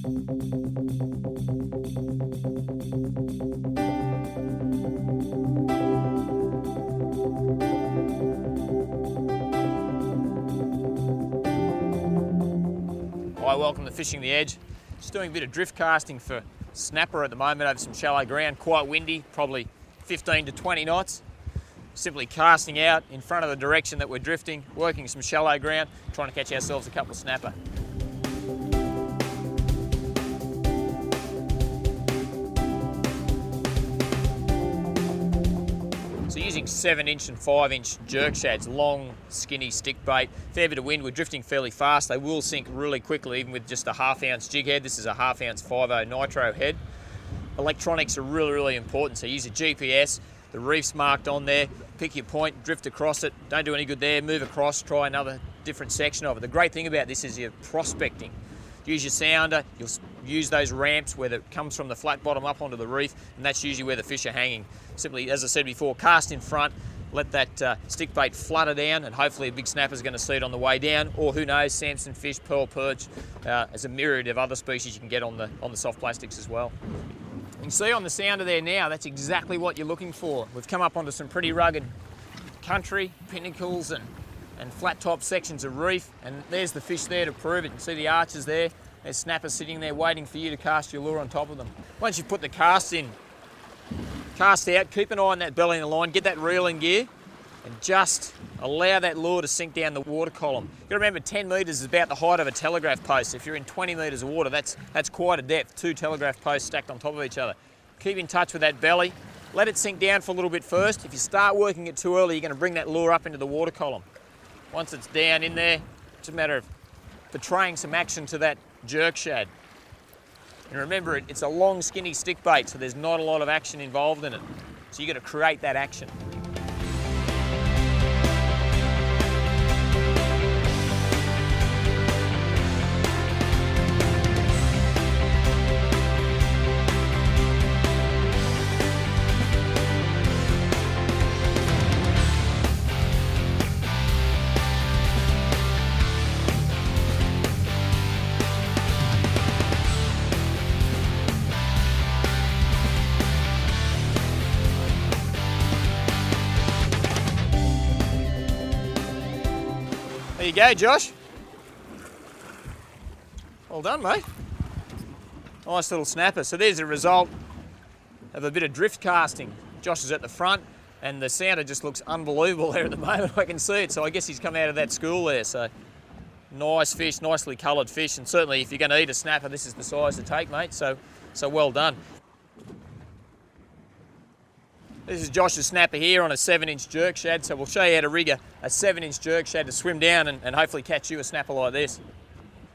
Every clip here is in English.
Hi, welcome to Fishing the Edge. Just doing a bit of drift casting for snapper at the moment over some shallow ground, quite windy, probably 15 to 20 knots. Simply casting out in front of the direction that we're drifting, working some shallow ground, trying to catch ourselves a couple of snapper. So using 7-inch and 5-inch jerk shads, long, skinny stick bait, fair bit of wind, we're drifting fairly fast. They will sink really quickly, even with just a 1/2 ounce jig head. This is a 1/2 ounce 5.0 nitro head. Electronics are really important, so use a GPS, the reef's marked on there, pick your point, drift across it, don't do any good there, move across, try another different section of it. The great thing about this is you're prospecting. Use your sounder, you'll use those ramps where it comes from the flat bottom up onto the reef, and that's usually where the fish are hanging. Simply, as I said before, cast in front, let that stick bait flutter down, and hopefully a big snapper's going to see it on the way down, or who knows, Samson fish, pearl perch, as a myriad of other species you can get on the soft plastics as well. You can see on the sounder there now, that's exactly what you're looking for. We've come up onto some pretty rugged country, pinnacles and flat top sections of reef, and there's the fish there to prove it. You can see the arches there. There's snappers sitting there waiting for you to cast your lure on top of them. Once you put the cast in, cast out, keep an eye on that belly in the line, get that reel in gear, and just allow that lure to sink down the water column. You've got to remember 10 metres is about the height of a telegraph post. If you're in 20 metres of water, that's quite a depth, 2 telegraph posts stacked on top of each other. Keep in touch with that belly. Let it sink down for a little bit first. If you start working it too early, you're going to bring that lure up into the water column. Once it's down in there, it's a matter of portraying some action to that jerk shad. And remember, it's a long, skinny stick bait, so there's not a lot of action involved in it. So you've got to create that action. There you go, Josh. Well done, mate. Nice little snapper. So there's the result of a bit of drift casting. Josh is at the front, and the sounder just looks unbelievable there at the moment. I can see it, so I guess he's come out of that school there. So nice fish, nicely coloured fish, and certainly if you're going to eat a snapper, this is the size to take, mate. So well done. This is Josh's snapper here on a 7-inch jerk shad, so we'll show you how to rig a 7-inch jerk shad to swim down and hopefully catch you a snapper like this.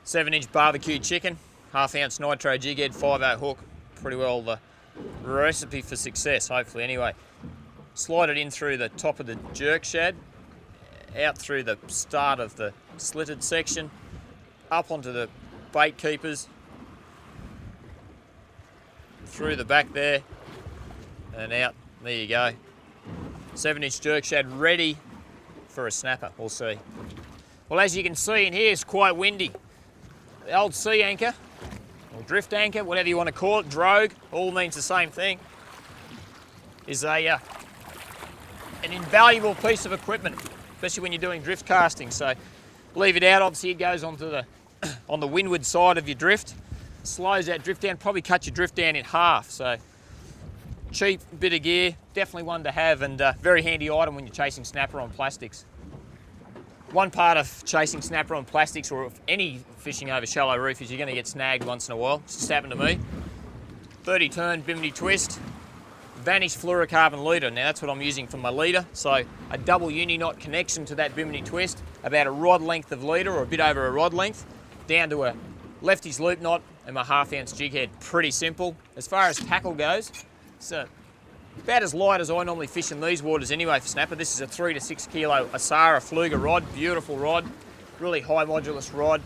7-inch barbecue chicken, 1/2 ounce nitro jig head, 5.0 hook. Pretty well the recipe for success, hopefully anyway. Slide it in through the top of the jerk shad, out through the start of the slitted section, up onto the bait keepers, through the back there, and out. There you go. 7-inch jerk shad ready for a snapper, we'll see. Well, as you can see in here, it's quite windy. The old sea anchor, or drift anchor, whatever you want to call it, drogue, all means the same thing, is an invaluable piece of equipment, especially when you're doing drift casting. So leave it out, obviously it goes onto on the windward side of your drift, slows that drift down, probably cut your drift down in half. So cheap bit of gear, definitely one to have, and very handy item when you're chasing snapper on plastics. One part of chasing snapper on plastics, or any fishing over shallow reef, is you're going to get snagged once in a while. It's just happened to me. 30 turn bimini twist, vanished fluorocarbon leader. Now that's what I'm using for my leader. So a double uni knot connection to that bimini twist, about a rod length of leader, or a bit over a rod length, down to a lefty's loop knot and my 1/2 ounce jig head. Pretty simple. As far as tackle goes, it's about as light as I normally fish in these waters anyway for snapper. This is a 3 to 6 kilo Asara Fluger rod, beautiful rod, really high modulus rod,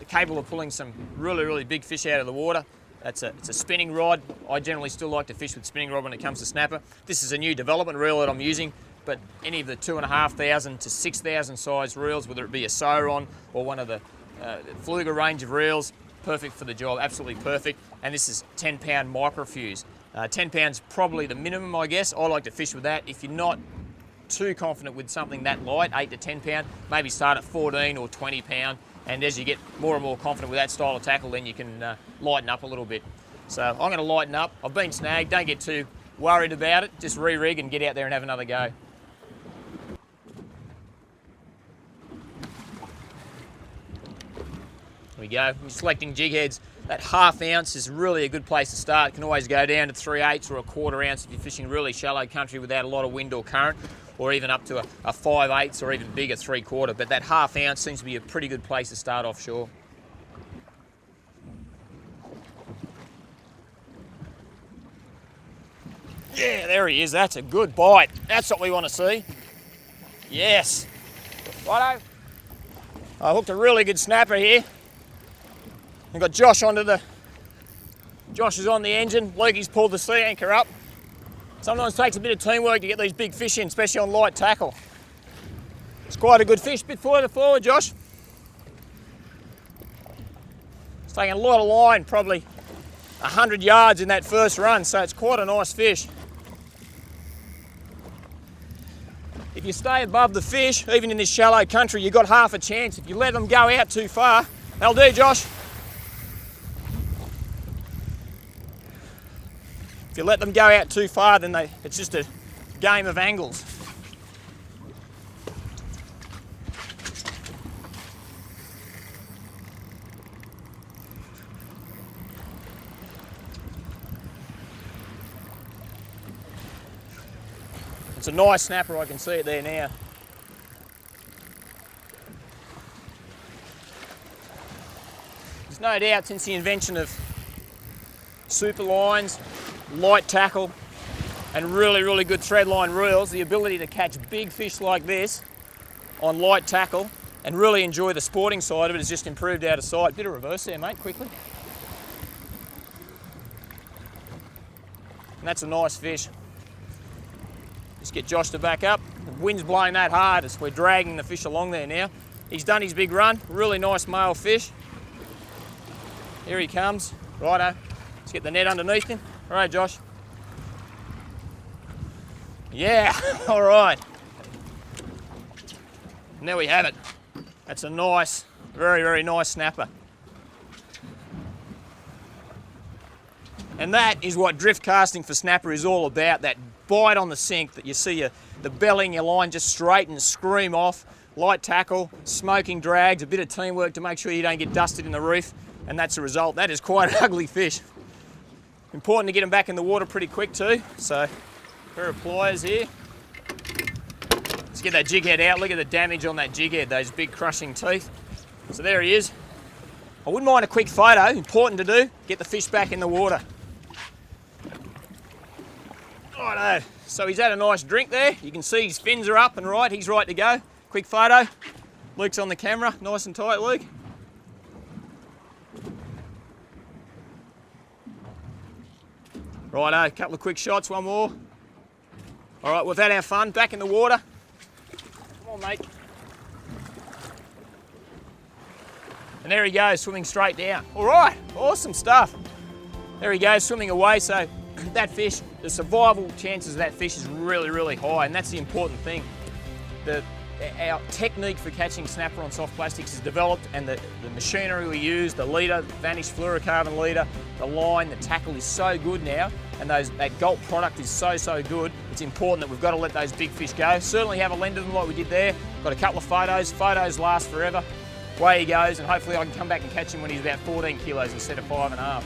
capable of pulling some really big fish out of the water. It's a spinning rod. I generally still like to fish with spinning rod when it comes to snapper. This is a new development reel that I'm using, but any of the 2,500 to 6,000 size reels, whether it be a Sauron or one of the Fluger range of reels, perfect for the job, absolutely perfect. And this is 10-pound microfuse. 10 pounds probably the minimum, I guess. I like to fish with that. If you're not too confident with something that light, 8 to 10 pound, maybe start at 14 or 20 pound. And as you get more and more confident with that style of tackle, then you can lighten up a little bit. So I'm going to lighten up. I've been snagged. Don't get too worried about it. Just re-rig and get out there and have another go. There we go. I'm selecting jig heads. That ½ ounce is really a good place to start. It can always go down to 3/8 or a ¼ ounce if you're fishing really shallow country without a lot of wind or current, or even up to a 5/8 or even bigger 3/4. But that ½ ounce seems to be a pretty good place to start offshore. Yeah, there he is. That's a good bite. That's what we want to see. Yes. Righto. I hooked a really good snapper here. I've got Josh Josh is on the engine. Lukey's pulled the sea anchor up. Sometimes it takes a bit of teamwork to get these big fish in, especially on light tackle. It's quite a good fish. Bit further forward, Josh. It's taking a lot of line, probably 100 yards in that first run, so it's quite a nice fish. If you stay above the fish, even in this shallow country, you've got half a chance. If you let them go out too far, that'll do, Josh. If you let them go out too far, then it's just a game of angles. It's a nice snapper, I can see it there now. There's no doubt since the invention of super lines, light tackle, and really, really good thread line reels, the ability to catch big fish like this on light tackle and really enjoy the sporting side of it has just improved out of sight. Bit of reverse there, mate, quickly. And that's a nice fish. Just get Josh to back up. The wind's blowing that hard as we're dragging the fish along there now. He's done his big run. Really nice male fish. Here he comes. Righto. Let's get the net underneath him. All right, Josh. Yeah, all right. And there we have it. That's a nice, very, very nice snapper. And that is what drift casting for snapper is all about, that bite on the sink that you see the belly in your line just straight and scream off, light tackle, smoking drags, a bit of teamwork to make sure you don't get dusted in the reef, and that's the result. That is quite an ugly fish. Important to get them back in the water pretty quick too, so a pair of pliers here. Let's get that jig head out. Look at the damage on that jig head, those big crushing teeth. So there he is. I wouldn't mind a quick photo, important to do, get the fish back in the water. Righto, so he's had a nice drink there. You can see his fins are up and right, he's right to go. Quick photo. Luke's on the camera, nice and tight, Luke. Righto, a couple of quick shots, one more. All right, we've had our fun, back in the water. Come on, mate. And there he goes, swimming straight down. All right, awesome stuff. There he goes, swimming away, so that fish, the survival chances of that fish is really, really high, and that's the important thing. Our technique for catching snapper on soft plastics is developed, and the machinery we use, the leader, vanished fluorocarbon leader, the line, the tackle is so good now, and that Gulp product is so, so good, it's important that we've got to let those big fish go. Certainly have a lend to them like we did there. Got a couple of photos. Photos last forever. Away he goes, and hopefully I can come back and catch him when he's about 14 kilos instead of 5.5.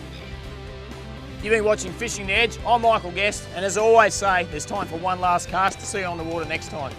You've been watching Fishing the Edge. I'm Michael Guest, and as I always say, there's time for one last cast. To see you on the water next time.